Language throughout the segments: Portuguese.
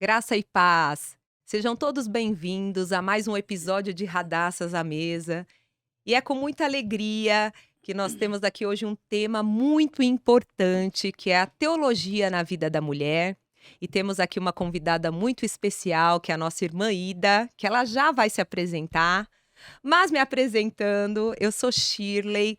Graça e paz. Sejam todos bem-vindos a mais um episódio de Radaças à Mesa. E é com muita alegria que nós temos aqui hoje um tema muito importante, que é a teologia na vida da mulher. E temos aqui uma convidada muito especial, que é a nossa irmã Ida, que ela já vai se apresentar. Mas me apresentando, eu sou Shirley,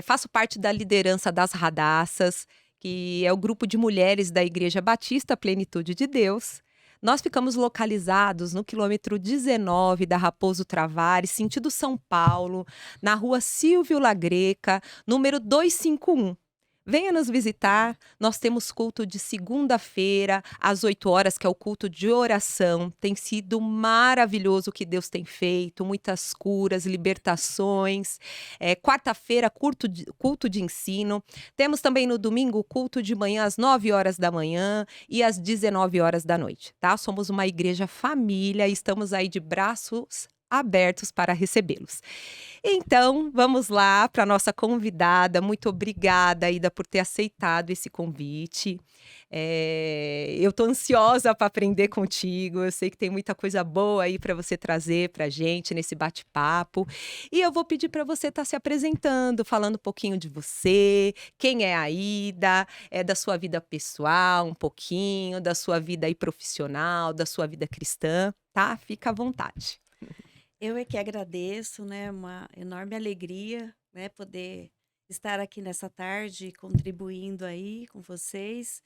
faço parte da liderança das Radaças, que é o grupo de mulheres da Igreja Batista Plenitude de Deus. Nós ficamos localizados no quilômetro 19 da Raposo Travares, sentido São Paulo, na rua Silvio Lagreca, número 251. Venha nos visitar. Nós temos culto de segunda-feira, às 8 horas, que é o culto de oração. Tem sido maravilhoso o que Deus tem feito, muitas curas, libertações. Quarta-feira, culto de ensino. Temos também no domingo culto de manhã às 9 horas da manhã e às 19 horas da noite, tá? Somos uma igreja família e estamos aí de braços abertos para recebê-los. Então, vamos lá para a nossa convidada. Muito obrigada, Ida, por ter aceitado esse convite. Eu estou ansiosa para aprender contigo. Eu sei que tem muita coisa boa aí para você trazer para a gente nesse bate-papo. E eu vou pedir para você estar se apresentando, falando um pouquinho de você, quem é a Ida, da sua vida pessoal, um pouquinho, da sua vida aí profissional, da sua vida cristã, tá? Fica à vontade. Eu é que agradeço, né, uma enorme alegria, né, poder estar aqui nessa tarde contribuindo aí com vocês.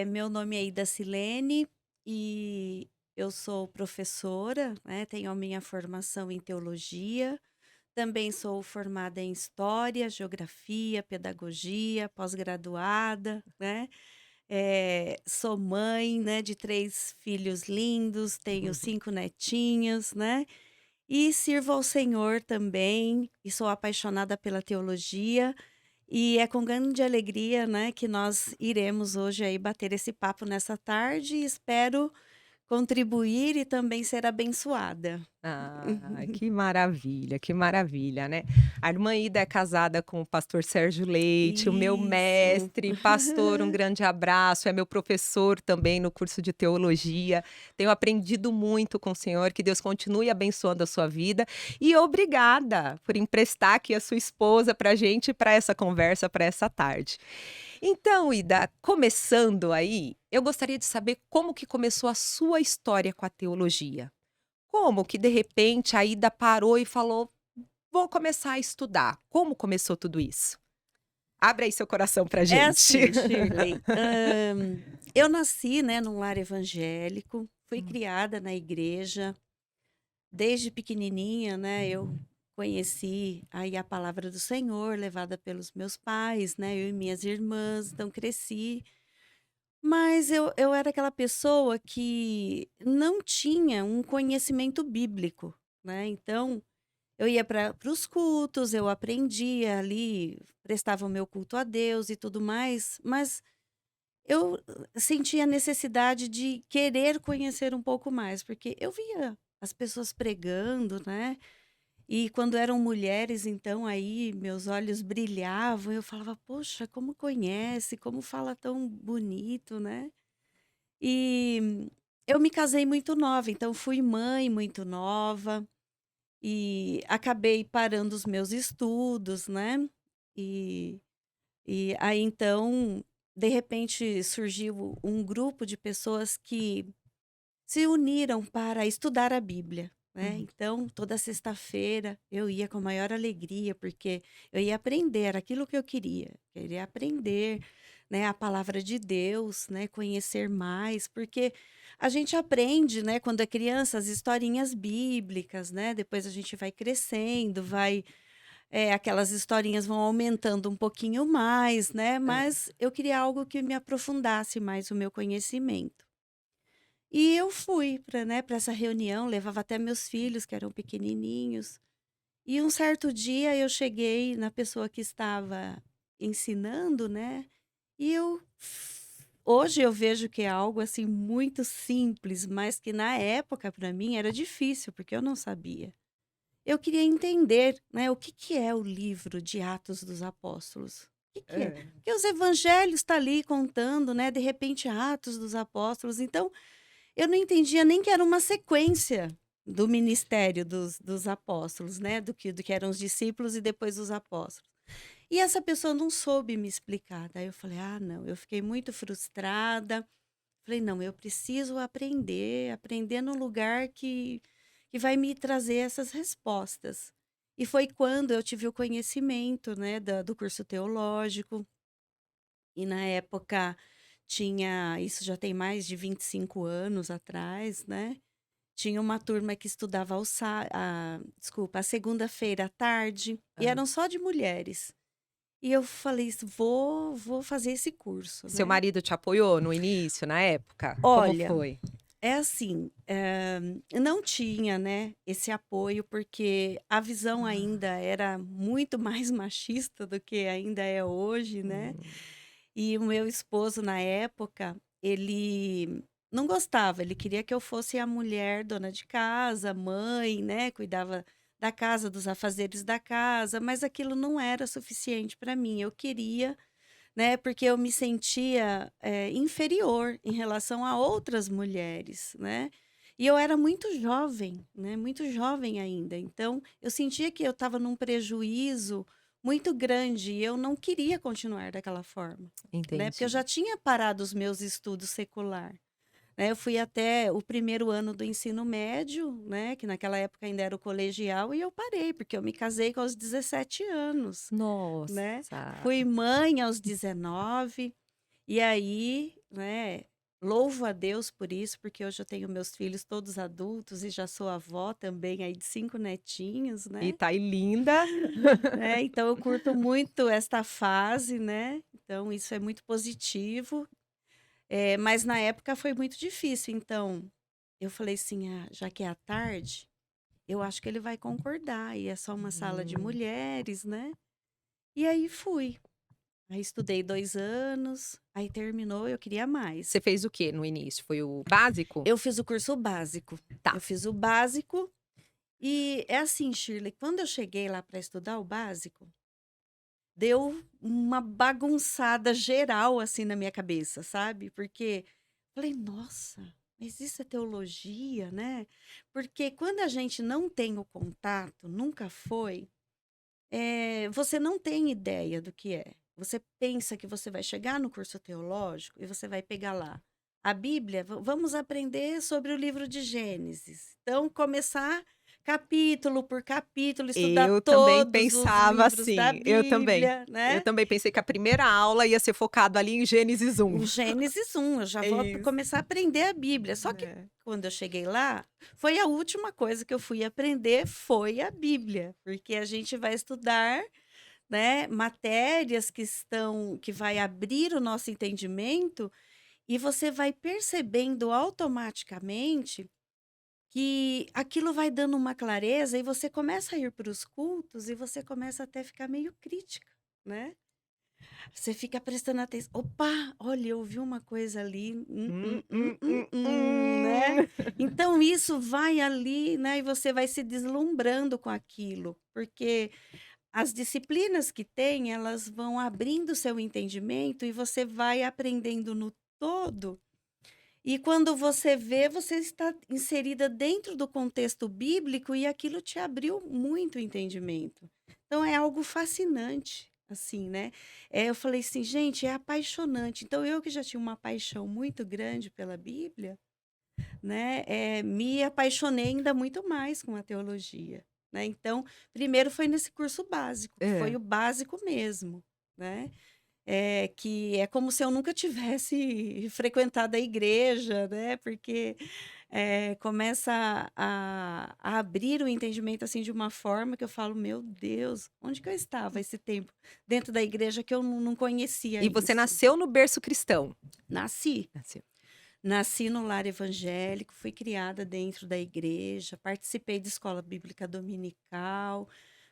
Meu nome é Ida Silene e eu sou professora, né, tenho a minha formação em teologia, também sou formada em história, geografia, pedagogia, pós-graduada, né, sou mãe, né, de 3 filhos lindos, tenho 5 netinhos, né, e sirvo ao Senhor também, e sou apaixonada pela teologia, e é com grande alegria, né, que nós iremos hoje aí bater esse papo nessa tarde e espero contribuir e também ser abençoada. Ah, que maravilha, né. A irmã Ida é casada com o pastor Sérgio Leite, o meu Isso. mestre, pastor, um grande abraço, é meu professor também no curso de teologia. Tenho aprendido muito com o senhor, que Deus continue abençoando a sua vida e obrigada por emprestar aqui a sua esposa pra gente, para essa conversa, para essa tarde. Então, Ida, começando aí, eu gostaria de saber como que começou a sua história com a teologia. Como que de repente a Ida parou e falou: "Vou começar a estudar"? Como começou tudo isso? Abre aí seu coração pra É gente. assim, Shirley, eu nasci, né, num lar evangélico, fui Hum. criada na igreja. Desde pequenininha, né, eu conheci aí a palavra do Senhor, levada pelos meus pais, né, eu e minhas irmãs, então cresci. Mas eu era aquela pessoa que não tinha um conhecimento bíblico, né, então eu ia para os cultos, eu aprendia ali, prestava o meu culto a Deus e tudo mais, mas eu sentia a necessidade de querer conhecer um pouco mais, porque eu via as pessoas pregando, né, e quando eram mulheres, então aí meus olhos brilhavam, eu falava: "Poxa, como conhece, como fala tão bonito", né. E eu me casei muito nova, então fui mãe muito nova e acabei parando os meus estudos, né. E e aí então, de repente surgiu um grupo de pessoas que se uniram para estudar a Bíblia, né. Uhum. Então, toda sexta-feira eu ia com a maior alegria, porque eu ia aprender aquilo que eu queria aprender, né, a palavra de Deus, né, conhecer mais, porque a gente aprende, né, quando é criança, as historinhas bíblicas, né, depois a gente vai crescendo, aquelas historinhas vão aumentando um pouquinho mais, né, É. mas eu queria algo que me aprofundasse mais o meu conhecimento. E eu fui para, né, para essa reunião, levava até meus filhos, que eram pequenininhos. E um certo dia eu cheguei na pessoa que estava ensinando, né, e hoje eu vejo que é algo, assim, muito simples, mas que na época para mim era difícil, porque eu não sabia. Eu queria entender, né, o que que é o livro de Atos dos Apóstolos. O que que é? Hã. Porque os evangelhos está ali contando, né, de repente Atos dos Apóstolos, então eu não entendia nem que era uma sequência do ministério dos apóstolos, né? Do que eram os discípulos e depois os apóstolos. E essa pessoa não soube me explicar. Daí eu falei, ah, não, eu fiquei muito frustrada. Falei, não, eu preciso aprender no lugar que vai me trazer essas respostas. E foi quando eu tive o conhecimento, né, do curso teológico. E na época tinha, isso já tem mais de 25 anos atrás, né? Tinha uma turma que estudava desculpa, a segunda-feira à tarde, e Aham. eram só de mulheres. E eu falei, vou fazer esse curso, Seu né? marido te apoiou no início, na época? Como Olha, foi? é assim, não tinha, né, esse apoio, porque a visão Ah. ainda era muito mais machista do que ainda é hoje, né? Hum. E o meu esposo, na época, ele não gostava, ele queria que eu fosse a mulher dona de casa, mãe, né, cuidava da casa, dos afazeres da casa, mas aquilo não era suficiente para mim. Eu queria, né, porque eu me sentia, inferior em relação a outras mulheres, né. E eu era muito jovem, né, muito jovem ainda, então eu sentia que eu estava num prejuízo muito grande e eu não queria continuar daquela forma, né, porque eu Entendi. já tinha parado os meus estudos secular, né. Eu fui até o primeiro ano do ensino médio, né, que naquela época ainda era o colegial, e eu parei, porque eu me casei aos 17 anos. Né. Nossa. Fui mãe aos 19, e aí, né, louvo a Deus por isso, porque hoje eu tenho meus filhos todos adultos e já sou avó também aí de 5 netinhos, E né. tá aí linda. Então eu curto muito esta fase, né, então isso é muito positivo, mas na época foi muito difícil, então eu falei assim: "Ah, já que é à tarde, eu acho que ele vai concordar, e é só uma sala de Hum. mulheres, né". E aí fui. Aí estudei 2 anos, aí terminou, eu queria mais. Você fez o quê no início? Foi o básico? Eu fiz o curso básico. Tá. Eu fiz o básico e é assim, Shirley, quando eu cheguei lá para estudar o básico, deu uma bagunçada geral, assim, na minha cabeça, sabe. Porque falei: "Nossa, mas isso é teologia, né?". Porque quando a gente não tem o contato, nunca foi, você não tem ideia do que é. Você pensa que você vai chegar no curso teológico e você vai pegar lá a Bíblia, vamos aprender sobre o livro de Gênesis. Então, começar capítulo por capítulo, estudar Eu também todos os pensava livros da assim, eu também. Bíblia, Eu né? também pensei que a primeira aula ia ser focado ali em Gênesis um. O Gênesis 1, eu já É vou isso. começar a aprender a Bíblia. Só que É. quando eu cheguei lá, foi a última coisa que eu fui aprender, foi a Bíblia, porque a gente vai estudar, né, matérias que vai abrir o nosso entendimento, e você vai percebendo automaticamente que aquilo vai dando uma clareza, e você começa a ir para os cultos e você começa até a ficar meio crítica, né. Você fica prestando atenção: "Opa, olha, eu ouvi uma coisa ali, Hum, hum, hum, né". hum. Então isso vai ali, né, e você vai se deslumbrando com aquilo, porque as disciplinas que tem, elas vão abrindo o seu entendimento e você vai aprendendo no todo, e quando você vê, você está inserida dentro do contexto bíblico e aquilo te abriu muito o entendimento. Então é algo fascinante, assim, né. Eu falei assim: "Gente, é apaixonante". Então eu que já tinha uma paixão muito grande pela Bíblia, né, me apaixonei ainda muito mais com a teologia, né. Então, primeiro foi nesse curso básico, que foi Hã. o básico mesmo, né. Que é como se eu nunca tivesse frequentado a igreja, né, porque, começa a abrir o entendimento, assim, de uma forma que eu falo: "Meu Deus, onde que eu estava esse tempo dentro da igreja que eu não conhecia E você isso?". nasceu no berço cristão? Nasci. Nasceu. Nasci no lar evangélico, fui criada dentro da igreja, participei de escola bíblica dominical,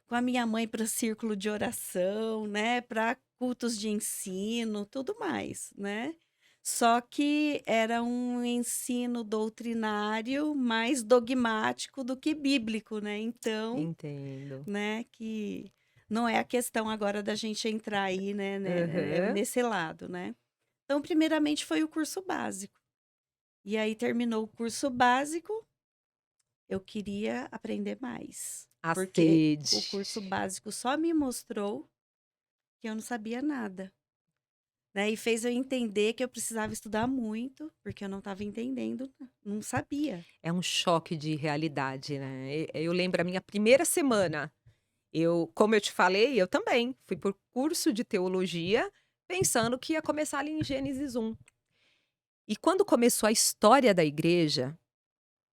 com a minha mãe para círculo de oração, né, para cultos de ensino, tudo mais, né. Só que era um ensino doutrinário mais dogmático do que bíblico, né, então, Entendo. né, que não é a questão agora da gente entrar aí, né, Aham. nesse lado, né. Então primeiramente foi o curso básico. E aí terminou o curso básico, eu queria aprender mais, A porque sede. o curso básico só me mostrou que eu não sabia nada, né, e fez eu entender que eu precisava estudar muito, porque eu não estava entendendo, não sabia. É um choque de realidade, né. Eu lembro a minha primeira semana, como eu te falei, eu também fui por curso de teologia, pensando que ia começar ali em Gênesis 1. E quando começou a história da igreja,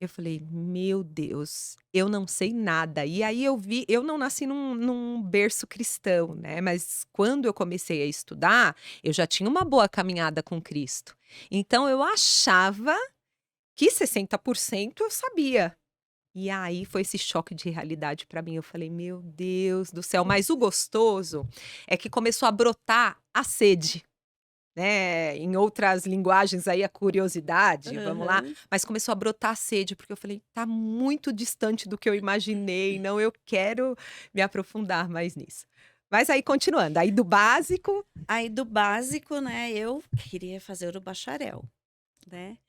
eu falei: "Meu Deus, eu não sei nada". E aí eu não nasci num berço cristão, né, mas quando eu comecei a estudar, eu já tinha uma boa caminhada com Cristo. Então eu achava que 60% eu sabia. E aí foi esse choque de realidade para mim, eu falei: "Meu Deus do céu". Mas o gostoso é que começou a brotar a sede. Né, em outras linguagens aí a curiosidade, vamos lá, Aham. mas começou a brotar a sede, porque eu falei: "Tá muito distante do que eu imaginei, não, eu quero me aprofundar mais nisso". Mas aí continuando, aí do básico, Aí do básico, né, eu queria fazer o bacharel, né.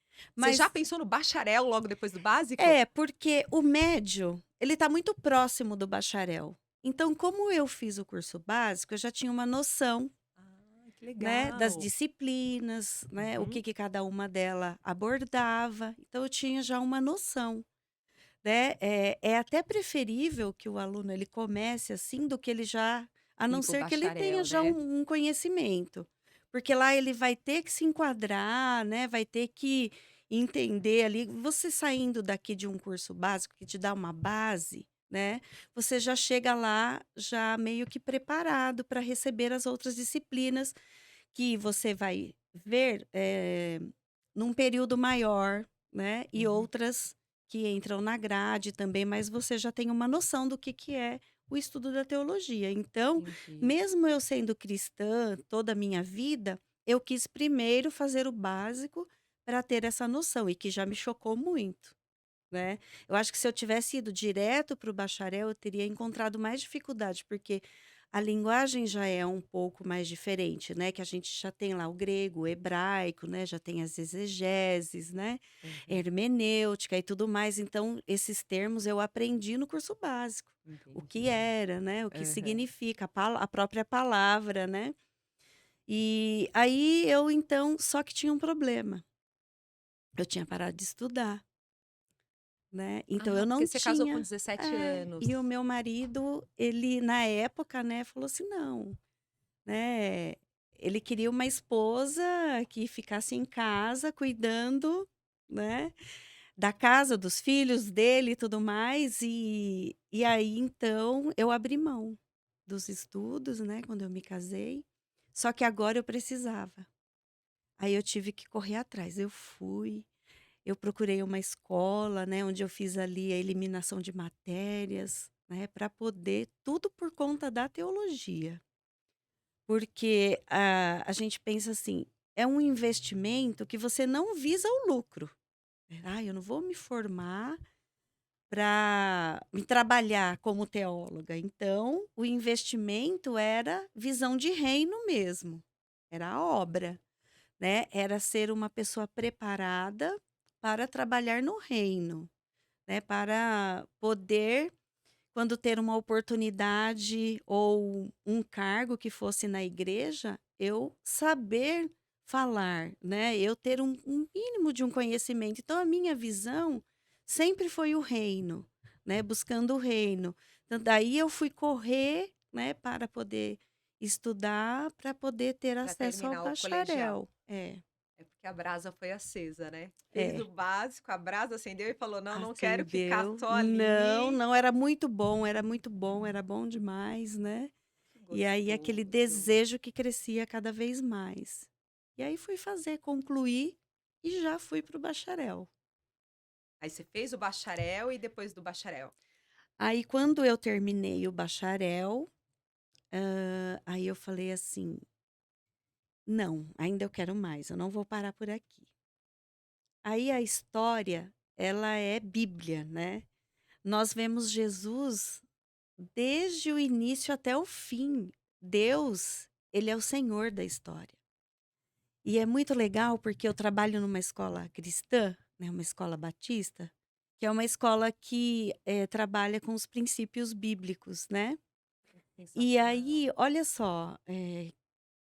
você já Mas pensou no bacharel logo depois do básico? é, porque o médio, ele está muito próximo do bacharel. Então, como eu fiz o curso básico, eu já tinha uma noção, Ah, que né, das legal. disciplinas, né, o Uhum. que que cada uma dela abordava, então eu tinha já uma noção, né. É até preferível que o aluno ele comece assim, do que ele já a Ir não para o ser que ele tenha bacharel, já né. um conhecimento, porque lá ele vai ter que se enquadrar, né, vai ter que entender ali você saindo daqui de um curso básico que te dá uma base, né, você já chega lá já meio que preparado para receber as outras disciplinas que você vai ver, num período maior, né, e Uhum. outras que entram na grade também, mas você já tem uma noção do que é o estudo da teologia. Então, Entendi. mesmo eu sendo cristã toda a minha vida, eu quis primeiro fazer o básico para ter essa noção e que já me chocou muito, né. Eu acho que se eu tivesse ido direto para o bacharel, eu teria encontrado mais dificuldade, porque a linguagem já é um pouco mais diferente, né, que a gente já tem lá o grego, o hebraico, né, já tem as exegeses, né, Uhum. hermenêutica e tudo mais, então esses termos eu aprendi no curso básico. O que Entendi. era, né, o que Aham. significa, a própria palavra, né. E aí eu então só que tinha um problema, eu tinha parado de estudar. Né, então Ah, eu porque não você casou com tinha 17 anos. e o meu marido, ele na época, né, falou assim: "Não", né, ele queria uma esposa que ficasse em casa cuidando, né, da casa, dos filhos dele e tudo mais, e aí então eu abri mão dos estudos, né, quando eu me casei, só que agora eu precisava. Aí eu tive que correr atrás, eu procurei uma escola, né, onde eu fiz ali a eliminação de matérias, né, para poder tudo por conta da teologia. Porque a gente pensa assim, é um investimento que você não visa o lucro. "Ah, eu não vou me formar para me trabalhar como teóloga". Então, o investimento era visão de reino mesmo, era a obra, né, era ser uma pessoa preparada para trabalhar no reino. Né, para poder, quando ter uma oportunidade ou um cargo que fosse na igreja, eu saber falar, né, eu ter um mínimo de um conhecimento. Então a minha visão sempre foi o reino, né, buscando o reino. Então daí eu fui correr, né, para poder estudar, para poder ter Para acesso ao terminar o colegial. bacharel. É, É porque a brasa foi acesa, né. Fez o é. básico, a brasa acendeu e falou: "Não, não quero ficar Acendeu. só Não, ali". não, era muito bom, era muito bom, era bom demais, né. Que E aí aquele gostoso. desejo que crescia cada vez mais. E aí fui fazer, concluí e já fui para o bacharel. Aí você fez o bacharel e depois do bacharel? Aí quando eu terminei o bacharel, aí eu falei assim: "Não, ainda eu quero mais, eu não vou parar por aqui". Aí a história, ela é Bíblia, né. Nós vemos Jesus desde o início até o fim. Deus, ele é o Senhor da história. E é muito legal porque eu trabalho numa escola cristã, né, uma escola batista, que é uma escola que trabalha com os princípios bíblicos, né? E Sensacional. aí, olha só,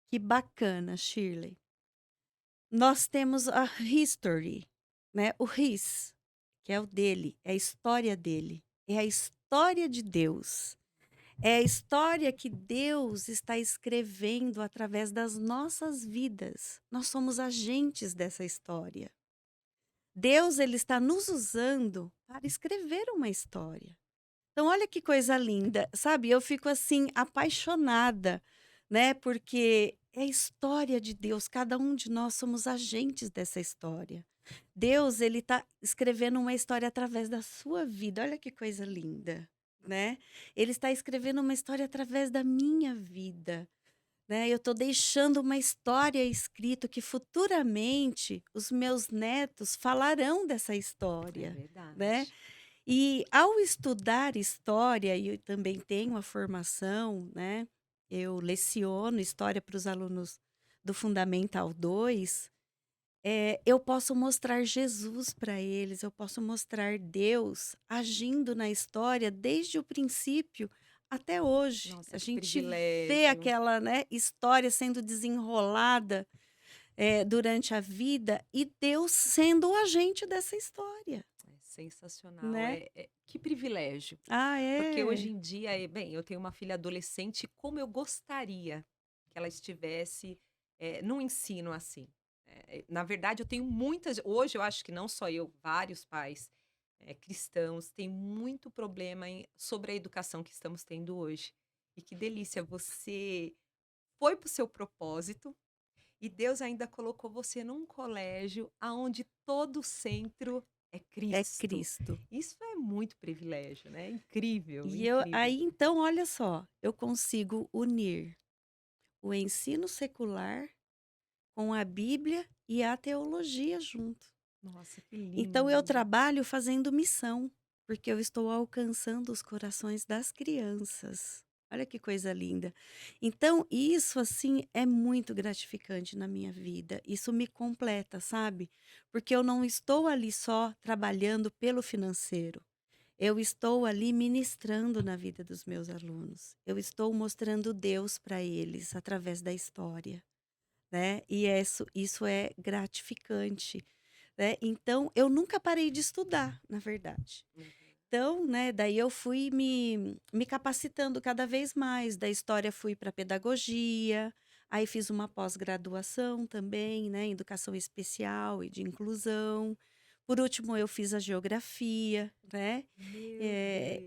que bacana, Shirley. Nós temos a history, né? O his, que é o dele, é a história dele, é a história de Deus. É a história que Deus está escrevendo através das nossas vidas. Nós somos agentes dessa história. Deus ele está nos usando para escrever uma história. Então olha que coisa linda, sabe? Eu fico assim apaixonada, né? Porque é a história de Deus, cada um de nós somos agentes dessa história. Deus ele está escrevendo uma história através da sua vida. Olha que coisa linda, né? Ele está escrevendo uma história através da minha vida, né? Eu estou deixando uma história escrita que futuramente os meus netos falarão dessa É história, né? verdade. E ao estudar história, e eu também tenho a formação, né? Eu leciono história para os alunos do Fundamental 2. Eu posso mostrar Jesus para eles, eu posso mostrar Deus agindo na história desde o princípio até hoje. Nossa, A que gente vê privilégio. aquela, né, história sendo desenrolada durante a vida e Deus sendo o agente dessa história, É sensacional. né? Que privilégio. Ah, Porque hoje é. em dia, bem, eu tenho uma filha adolescente, como eu gostaria que ela estivesse num ensino assim. Na verdade, eu tenho muitas. Hoje, eu acho que não só eu, vários pais cristãos têm muito problema sobre a educação que estamos tendo hoje. E que delícia, você foi para o seu propósito e Deus ainda colocou você num colégio aonde todo o centro é É Cristo. Cristo. Isso é muito privilégio, né? Incrível, E eu incrível. aí então, olha só, eu consigo unir o ensino secular com a Bíblia e a teologia junto. Nossa, que Então eu lindo. trabalho fazendo missão, porque eu estou alcançando os corações das crianças. Olha que coisa linda. Então isso, assim, é muito gratificante na minha vida. Isso me completa, sabe? Porque eu não estou ali só trabalhando pelo financeiro. Eu estou ali ministrando na vida dos meus alunos. Eu estou mostrando Deus para eles através da história, né? E isso é gratificante, né? Então, eu nunca parei de estudar, na verdade. Uhum. Então, né, daí eu fui me capacitando cada vez mais. Da história fui para pedagogia, aí fiz uma pós-graduação também, né, em educação especial e de inclusão. Por último, eu fiz a geografia, né, Meu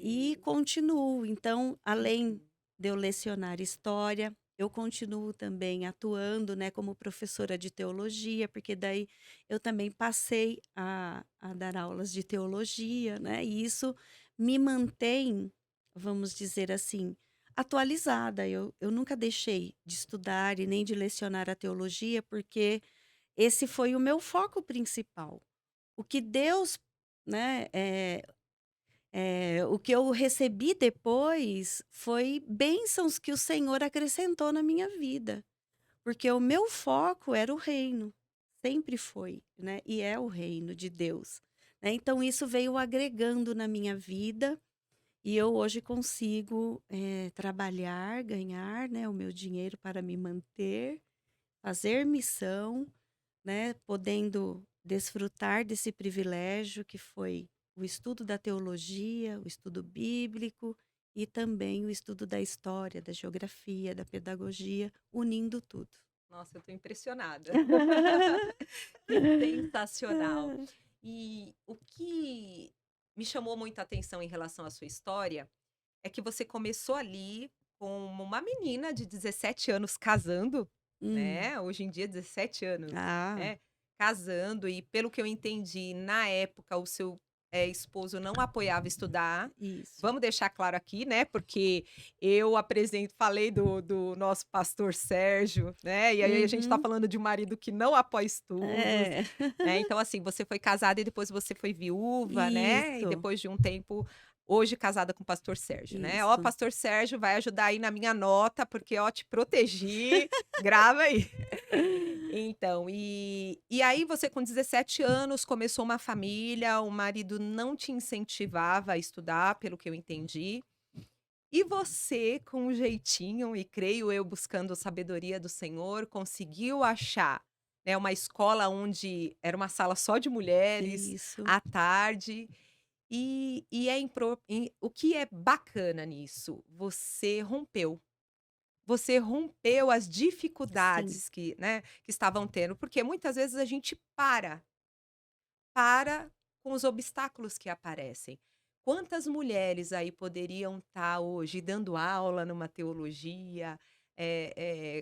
e Deus. continuo. Então, além Uhum. de eu lecionar história, eu continuo também atuando, né, como professora de teologia, porque daí eu também passei a dar aulas de teologia, né, e isso me mantém, vamos dizer assim, atualizada. Eu nunca deixei de estudar e nem de lecionar a teologia, porque esse foi o meu foco principal. O que Deus, né, o que eu recebi depois foi bênçãos que o Senhor acrescentou na minha vida, porque o meu foco era o reino, sempre foi, né, e é o reino de Deus, né. Então isso veio agregando na minha vida, e eu hoje consigo, trabalhar, ganhar, né, o meu dinheiro para me manter, fazer missão, né, podendo desfrutar desse privilégio que foi o estudo da teologia, o estudo bíblico e também o estudo da história, da geografia, da pedagogia, unindo tudo. Nossa, eu tô impressionada. Que sensacional. E o que me chamou muita atenção em relação à sua história é que você começou ali como uma menina de 17 anos casando, Hum. né? Hoje em dia, 17 anos, Ah, né? Casando, e pelo que eu entendi, na época, o seu esposo não apoiava estudar. isso. Vamos deixar claro aqui, né? Porque falei do nosso pastor Sérgio, né? E aí a gente está Uhum. falando de um marido que não apoia estudos, É. né? Então, assim, você foi casada e depois você foi viúva, né? E Isso. depois de um tempo hoje casada com o pastor Sérgio, né? Ó, Isso. pastor Sérgio vai ajudar aí na minha nota, porque ó, te protegi, grava aí. Então, e aí você com 17 anos começou uma família, o marido não te incentivava a estudar, pelo que eu entendi. E você, com um jeitinho, e creio eu buscando a sabedoria do Senhor, conseguiu achar, né, uma escola onde era uma sala só de mulheres, Isso. à tarde. E o que é bacana nisso? Você rompeu. Você rompeu as Sim. dificuldades que, né, que estavam tendo, porque muitas vezes a gente para com os obstáculos que aparecem. Quantas mulheres aí poderiam estar hoje dando aula numa teologia,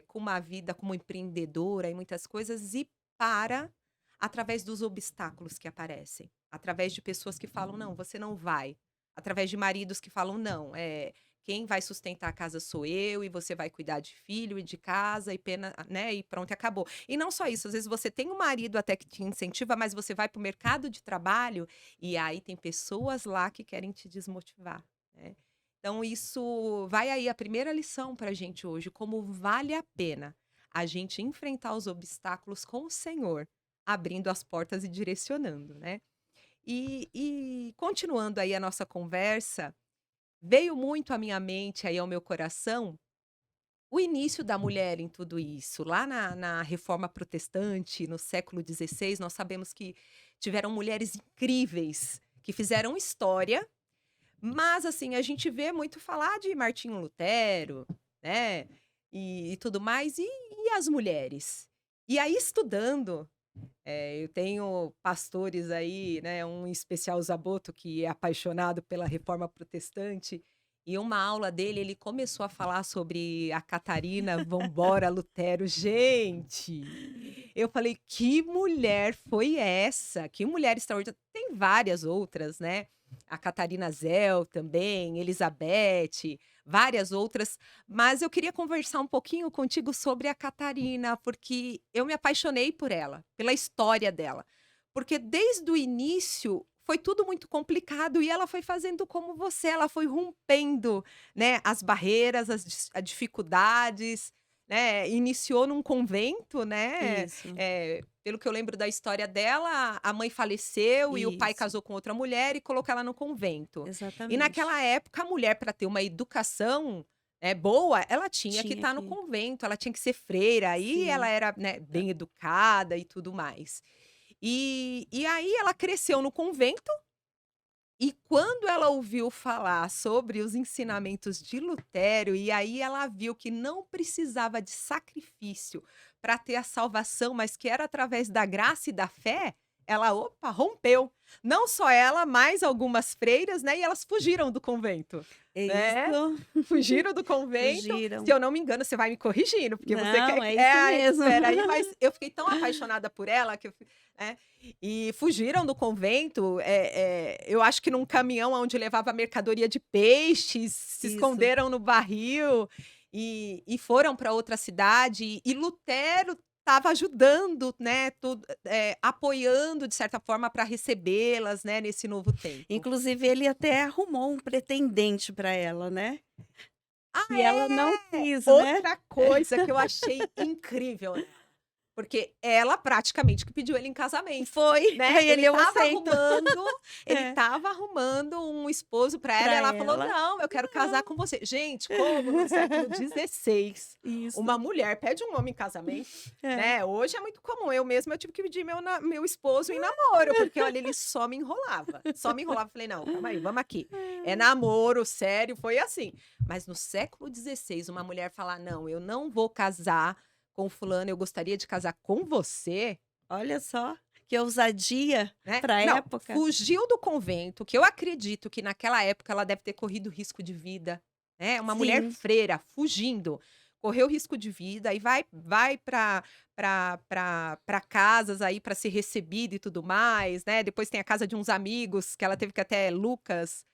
com uma vida como empreendedora e muitas coisas, e para através dos obstáculos que aparecem, através de pessoas que falam: "Não, você não vai", através de maridos que falam: "Não, quem vai sustentar a casa sou eu e você vai cuidar de filho e de casa e pena", né, e pronto e acabou. E não só isso, às vezes você tem um marido até que te incentiva, mas você vai para o mercado de trabalho e aí tem pessoas lá que querem te desmotivar, né. Então isso vai aí a primeira lição para a gente hoje, como vale a pena a gente enfrentar os obstáculos com o Senhor, abrindo as portas e direcionando, né. E continuando aí a nossa conversa, veio muito à minha mente, aí ao meu coração, o início da mulher em tudo isso. Lá na Reforma Protestante, no século XVI, nós sabemos que tiveram mulheres incríveis que fizeram história, mas assim, a gente vê muito falar de Martinho Lutero, né, e tudo mais, e as mulheres? E aí estudando, eu tenho pastores aí, né, um em especial o Zaboto, que é apaixonado pela Reforma Protestante, e uma aula dele, ele começou a falar sobre a Catarina Vambora Lutero. Gente, eu falei: "Que mulher foi essa? Que mulher extraordinária". Tem várias outras, né, a Catarina Zell também, Elizabeth, várias outras, mas eu queria conversar um pouquinho contigo sobre a Catarina, porque eu me apaixonei por ela, pela história dela. Porque desde o início foi tudo muito complicado e ela foi fazendo como você, ela foi rompendo, né, as barreiras, as dificuldades, né, iniciou num convento, né, Isso. pelo que eu lembro da história dela, a mãe faleceu e o pai Isso. casou com outra mulher e colocou ela no convento. E Exatamente. naquela época a mulher para ter uma educação, boa, ela tinha que Tinha estar no que convento, ela tinha que ser freira, aí ela sim. era, né, Ah, bem educada e tudo mais. E aí ela cresceu no convento, e quando ela ouviu falar sobre os ensinamentos de Lutero, e aí ela viu que não precisava de sacrifício para ter a salvação, mas que era através da graça e da fé, ela, opa, rompeu. Não só ela, mais algumas freiras, né, e elas fugiram do convento, é né. isso. Fugiram do convento, se Fugiram. eu não me engano, você vai me corrigindo, porque você quer Não, que é isso mesmo. espera aí, mas eu fiquei tão apaixonada por ela que eu fi né, e fugiram do convento, eu acho que num caminhão onde levava mercadoria de peixes, se Isso. esconderam no barril e foram para outra cidade, e Lutero estava ajudando, né, tudo, apoiando de certa forma para recebê-las, né, nesse novo tempo. Inclusive ele até arrumou um pretendente para ela, né. Ah, E ela não é! quis, né. Outra coisa que eu achei incrível nela, porque ela praticamente que pediu ele em casamento, Foi, né. aí ele: "Eu aceito". Ele É, estava arrumando um esposo para ela pra e ela falou: ela. "Não, eu quero casar Não. com você". Gente, como no século XVI Isso. uma mulher pede um homem em casamento, É. né. Hoje é muito comum, eu mesma eu tive que pedir meu esposo em namoro, porque olha, ele só me enrolava, só me enrolava. Falei: "Não, calma aí, vamos aqui, é namoro sério", foi assim. Mas no século XVI uma mulher falar: "Não, eu não vou casar com fulano, eu gostaria de casar com você", Olha só, que ousadia né. pra Não, época. fugiu do convento, que eu acredito que naquela época ela deve ter corrido risco de vida, né, uma mulher Sim, freira fugindo, correu risco de vida e vai para casas aí para ser recebida e tudo mais, né. Depois tem a casa de uns amigos que ela teve que até Lucas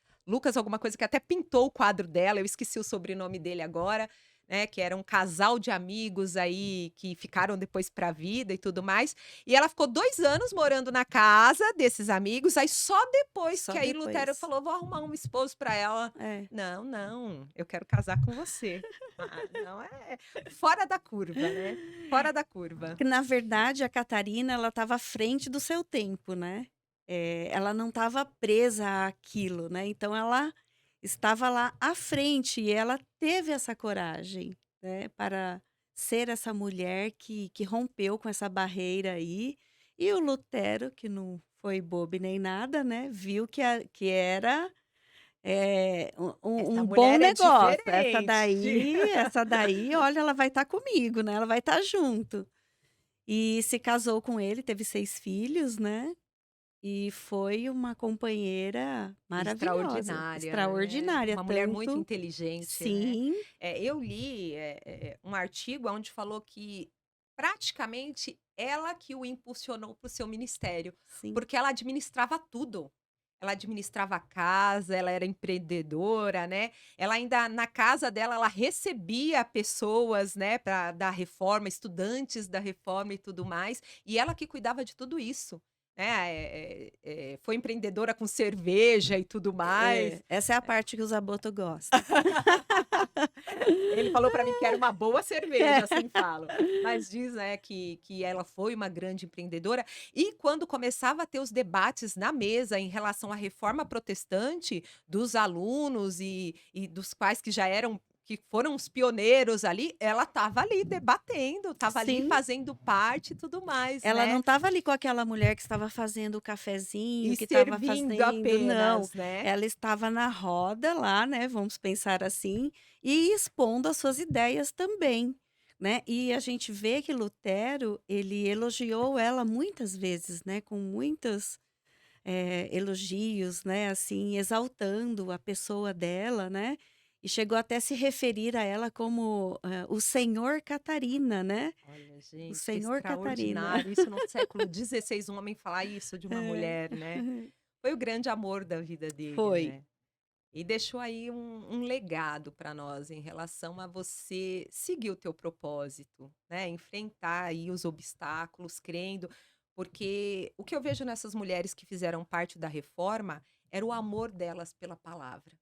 alguma coisa, que até pintou o quadro dela, eu esqueci o sobrenome dele agora, né, que era um casal de amigos aí que ficaram depois para a vida e tudo mais, e ela ficou 2 anos morando na casa desses amigos, aí só depois que Só aí Lutero depois. falou: "Vou arrumar um esposo para ela". É. "Não, não, eu quero casar com você". Ah, não, é fora da curva, né, fora da curva. Que na verdade a Catarina ela estava à frente do seu tempo, né. Ela não estava presa àquilo, né, então ela estava lá à frente e ela teve essa coragem, né, para ser essa mulher que rompeu com essa barreira aí, e o Lutero, que não foi bobo e nem nada, né, viu que era, um Essa bom mulher é negócio. diferente. Essa daí, olha, ela vai estar comigo, né, ela vai estar junto. E se casou com ele, teve 6 filhos, né, e foi uma companheira maravilhosa, Extraordinária, né, extraordinária, uma mulher muito tanto inteligente, né. sim, Eu li, um artigo onde falou que praticamente ela que o impulsionou para o seu ministério, sim, porque ela administrava tudo. Ela administrava a casa, ela era empreendedora, né, ela ainda na casa dela, ela recebia pessoas, né, da reforma, estudantes da reforma e tudo mais, e ela que cuidava de tudo isso, né, foi empreendedora com cerveja e tudo mais. essa é a parte que o Zaboto gosta. Ele falou para mim que era uma boa cerveja, assim falo. Mas diz, né, que ela foi uma grande empreendedora e quando começava a ter os debates na mesa em relação à reforma protestante, dos alunos e dos quais que já eram que foram os pioneiros ali, ela estava ali debatendo, estava ali Sim, fazendo parte e tudo mais, ela não né. estava ali com aquela mulher que estava fazendo o cafezinho, E que estava servindo fazendo não, apenas, né. ela estava na roda lá, né, vamos pensar assim, e expondo as suas ideias também, né. E a gente vê que Lutero, ele elogiou ela muitas vezes, né, com muitos, elogios, né, assim, exaltando a pessoa dela, né, e chegou até a se referir a ela como, o senhor Catarina, né, Olha, o gente, que senhor Catarina. extraordinário isso no século XVI, um homem falar isso de uma É. mulher, né. Foi o grande amor da vida dele, Foi. né. E deixou aí um legado para nós em relação a você seguir o teu propósito, né, enfrentar aí os obstáculos crendo, porque o que eu vejo nessas mulheres que fizeram parte da reforma, era o amor delas pela palavra.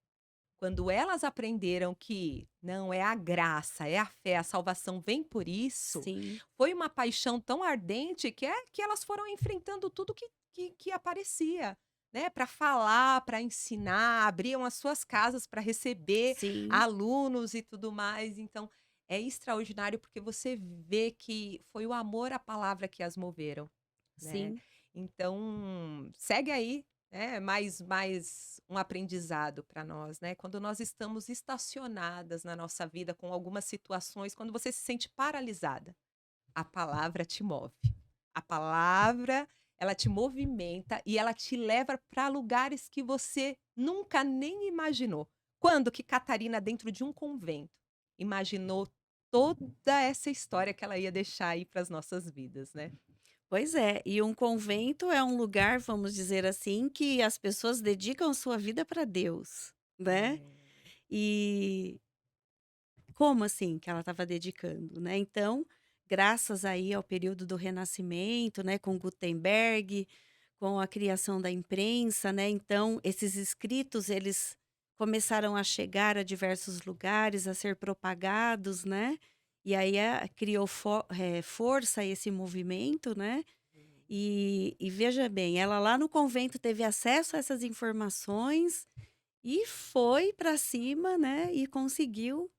Quando elas aprenderam que não é a graça, é a fé, a salvação vem por isso, Sim, foi uma paixão tão ardente que elas foram enfrentando tudo que aparecia, né, para falar, para ensinar, abriam as suas casas para receber sim, alunos e tudo mais. Então, é extraordinário porque você vê que foi o amor à palavra que as moveram, né. sim, Então, segue aí, né, mais um aprendizado para nós, né. Quando nós estamos estacionadas na nossa vida com algumas situações, quando você se sente paralisada, a palavra te move. A palavra, ela te movimenta e ela te leva para lugares que você nunca nem imaginou. Quando que Catarina, dentro de um convento, imaginou toda essa história que ela ia deixar aí para as nossas vidas, né. pois é. E um convento é um lugar, vamos dizer assim, que as pessoas dedicam sua vida para Deus, né. É. E como assim que ela estava dedicando, né. Então, graças aí ao período do Renascimento, né, com Gutenberg, com a criação da imprensa, né, então esses escritos eles começaram a chegar a diversos lugares, a ser propagados, né, e aí, criou força esse movimento, né. E veja bem, ela lá no convento teve acesso a essas informações e foi para cima, né, e conseguiu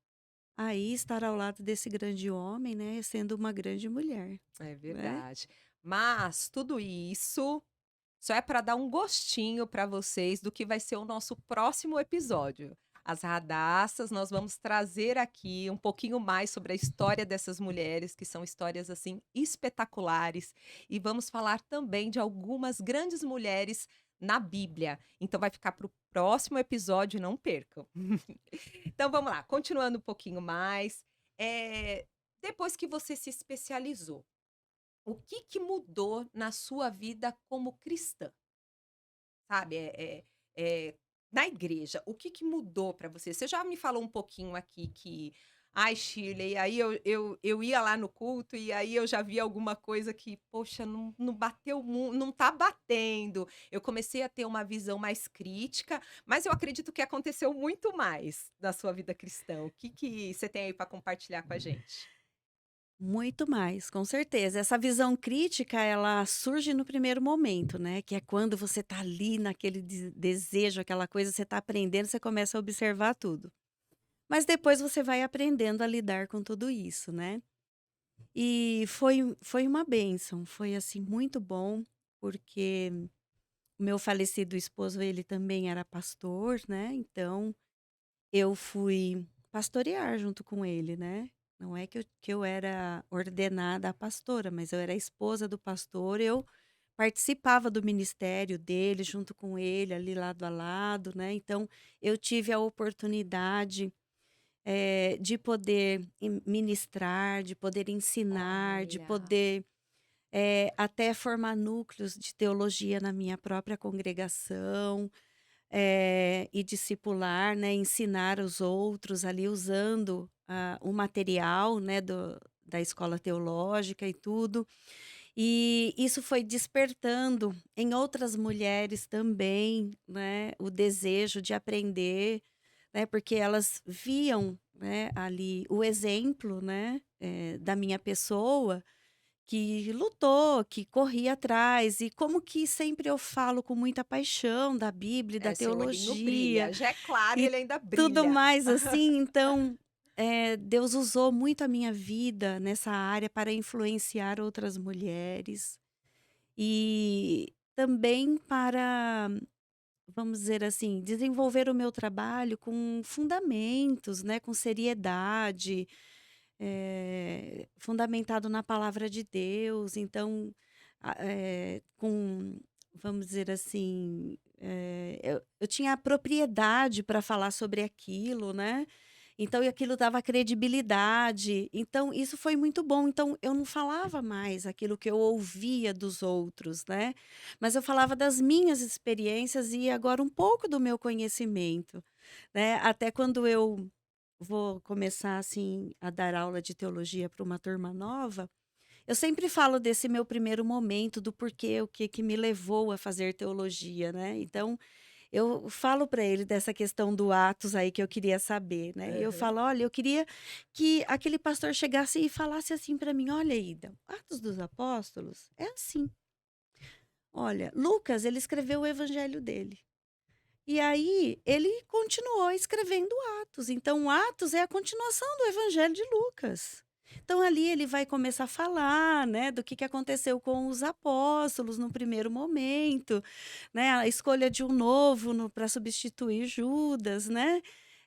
aí estar ao lado desse grande homem, né, sendo uma grande mulher, É né. verdade. Mas tudo isso só é para dar um gostinho para vocês do que vai ser o nosso próximo episódio. As Radaças, nós vamos trazer aqui um pouquinho mais sobre a história dessas mulheres, que são histórias assim espetaculares, e vamos falar também de algumas grandes mulheres na Bíblia. Então vai ficar para o próximo episódio, não percam. Então vamos lá, continuando um pouquinho mais. Depois que você se especializou, o que que mudou na sua vida como cristã? Sabe, na igreja, o que que mudou para você? Você já me falou um pouquinho aqui que Ai, Shirley, aí eu ia lá no culto e aí eu já via alguma coisa que, poxa, não bateu não tá batendo. Eu comecei a ter uma visão mais crítica, mas eu acredito que aconteceu muito mais na sua vida cristã. O que você tem aí para compartilhar com a gente? Muito mais, com certeza. Essa visão crítica, ela surge no primeiro momento, né, que é quando você tá ali naquele desejo, aquela coisa, você tá aprendendo, você começa a observar tudo. Mas depois você vai aprendendo a lidar com tudo isso, né. E foi uma bênção, foi, assim, muito bom, porque o meu falecido esposo, ele também era pastor, né, então eu fui pastorear junto com ele, né. Não é que eu era ordenada a pastora, mas eu era a esposa do pastor, eu participava do ministério dele junto com ele, ali lado a lado, né, então eu tive a oportunidade, de poder ministrar, de poder ensinar, de Olha, poder, até formar núcleos de teologia na minha própria congregação. E discipular, né, ensinar os outros ali usando, o material, né, da escola teológica e tudo. E isso foi despertando em outras mulheres também, né, o desejo de aprender, né, porque elas viam, né, ali o exemplo, né, da minha pessoa que lutou, que corria atrás, e como que sempre eu falo com muita paixão da Bíblia, e da seu olhinho teologia brilha. Já é claro e e ele ainda tudo brilha. mais assim, então, Deus usou muito a minha vida nessa área para influenciar outras mulheres, e também para, vamos dizer assim, desenvolver o meu trabalho com fundamentos, né, com seriedade, fundamentado na palavra de Deus, então, com, vamos dizer assim, eu tinha a propriedade para falar sobre aquilo, né, então e aquilo dava credibilidade, então isso foi muito bom, então eu não falava mais aquilo que eu ouvia dos outros, né, mas eu falava das minhas experiências e agora um pouco do meu conhecimento, né, até quando eu vou começar, assim, a dar aula de teologia para uma turma nova, eu sempre falo desse meu primeiro momento, do porquê, o que que me levou a fazer teologia, né. Então, eu falo para ele dessa questão do Atos aí que eu queria saber, né. E eu Aham. falo: "Olha, eu queria que aquele pastor chegasse e falasse assim para mim: 'Olha, Ida, Atos dos Apóstolos é assim. Olha, Lucas, ele escreveu o evangelho dele. E aí, ele continuou escrevendo Atos, então Atos é a continuação do Evangelho de Lucas. Então ali ele vai começar a falar, né, do que aconteceu com os apóstolos no primeiro momento, né, a escolha de um novo para substituir Judas, né,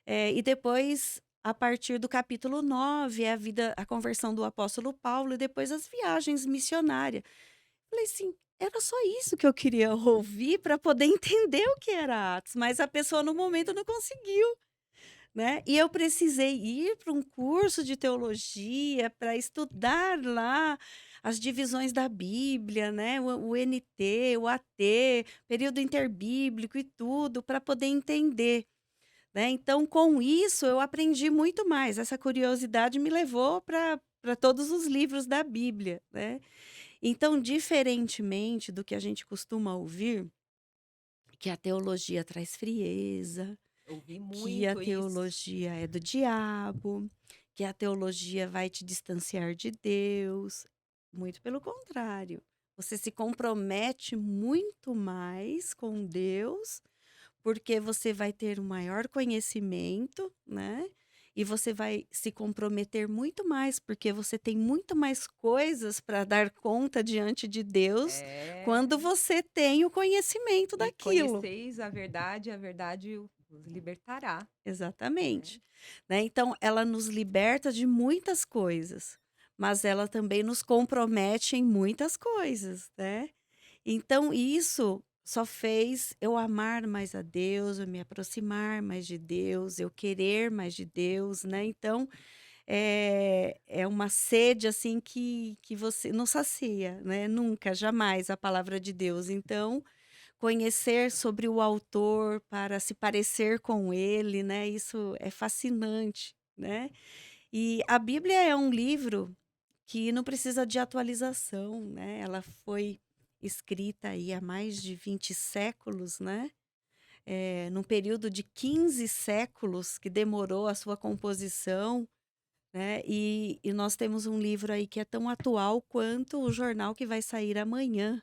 e depois, a partir do capítulo 9 é a conversão do apóstolo Paulo e depois as viagens missionárias. Falei assim, era só isso que eu queria ouvir para poder entender o que era Atos, mas a pessoa no momento não conseguiu, né. E eu precisei ir para um curso de teologia para estudar lá as divisões da Bíblia, né, o NT, o AT, período interbíblico e tudo, para poder entender, né. Então com isso eu aprendi muito mais, essa curiosidade me levou para todos os livros da Bíblia, né. Então, diferentemente do que a gente costuma ouvir, que a teologia traz frieza, Ouvi que a muito isso. teologia é do diabo, que a teologia vai te distanciar de Deus, muito pelo contrário. Você se compromete muito mais com Deus, porque você vai ter um maior conhecimento, né, e você vai se comprometer muito mais, porque você tem muito mais coisas para dar conta diante de Deus, quando É. você tem o conhecimento E daquilo. conheceis a verdade os libertará, né. Exatamente. Né, então ela nos liberta de muitas coisas, mas ela também nos compromete em muitas coisas, né. Então isso só fez eu amar mais a Deus, eu me aproximar mais de Deus, eu querer mais de Deus, né, então, é uma sede, assim, que você não sacia, né, nunca, jamais a palavra de Deus. Então, conhecer sobre o autor para se parecer com ele, né, isso é fascinante, né. E a Bíblia é um livro que não precisa de atualização, né? Ela foi escrita aí há mais de 20 séculos, né? Num período de 15 séculos que demorou a sua composição, né? E nós temos um livro aí que é tão atual quanto o jornal que vai sair amanhã,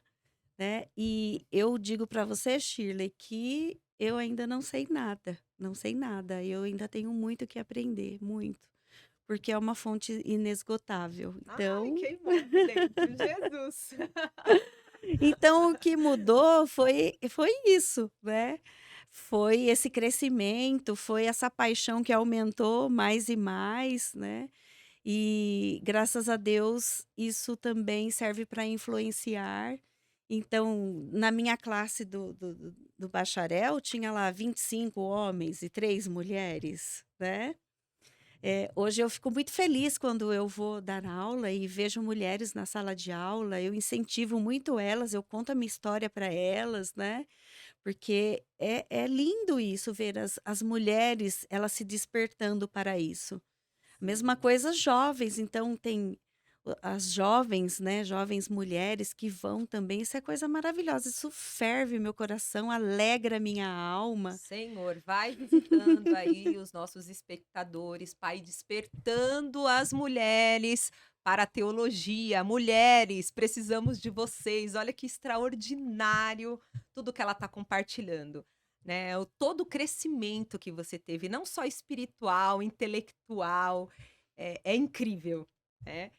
né? E eu digo para você, Shirley, que eu ainda não sei nada, não sei nada. Eu ainda tenho muito que aprender, muito, porque é uma fonte inesgotável. Ai, queimou dentro, Jesus. Então o que mudou foi isso, né. Foi esse crescimento, foi essa paixão que aumentou mais e mais, né. E graças a Deus isso também serve para influenciar. Então, na minha classe do bacharel tinha lá 25 homens e 3 mulheres, né. Hoje eu fico muito feliz quando eu vou dar aula e vejo mulheres na sala de aula, eu incentivo muito elas, eu conto a minha história para elas, né, porque é lindo isso, ver as mulheres, elas se despertando para isso. Mesma Sim. coisa jovens, então tem as jovens, né, jovens mulheres que vão também, isso é coisa maravilhosa, isso ferve meu coração, alegra minha alma. Senhor, vai visitando aí os nossos espectadores, Pai, despertando as mulheres para a teologia. Mulheres, precisamos de vocês. Olha que extraordinário tudo que ela está compartilhando, né? Todo o crescimento que você teve, não só espiritual, intelectual, é incrível, né?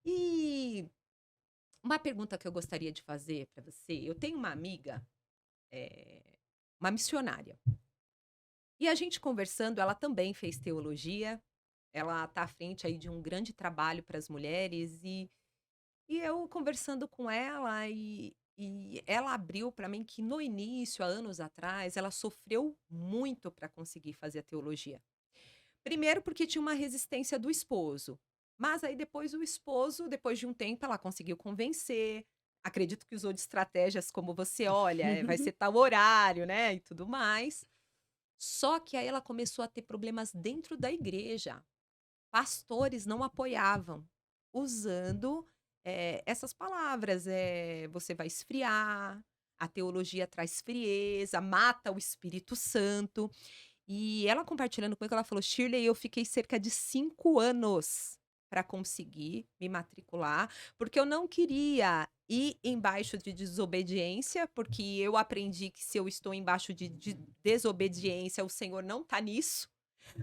E uma pergunta que eu gostaria de fazer para você, eu tenho uma amiga, uma missionária. E a gente conversando, ela também fez teologia, ela está à frente aí de um grande trabalho para as mulheres e eu conversando com ela e ela abriu para mim que no início, há anos atrás, ela sofreu muito para conseguir fazer a teologia. Primeiro porque tinha uma resistência do esposo, mas aí depois o esposo, depois de um tempo, ela conseguiu convencer, acredito que usou de estratégias como você olha, vai ser tal horário, né, e tudo mais. Só que aí ela começou a ter problemas dentro da igreja. Pastores não apoiavam, usando, essas palavras, "você vai esfriar", a teologia traz frieza, mata o Espírito Santo. E ela compartilhando comigo, ela falou: "Shirley, eu fiquei cerca de 5 anos para conseguir me matricular, porque eu não queria ir embaixo de desobediência, porque eu aprendi que se eu estou embaixo de desobediência, o Senhor não tá nisso,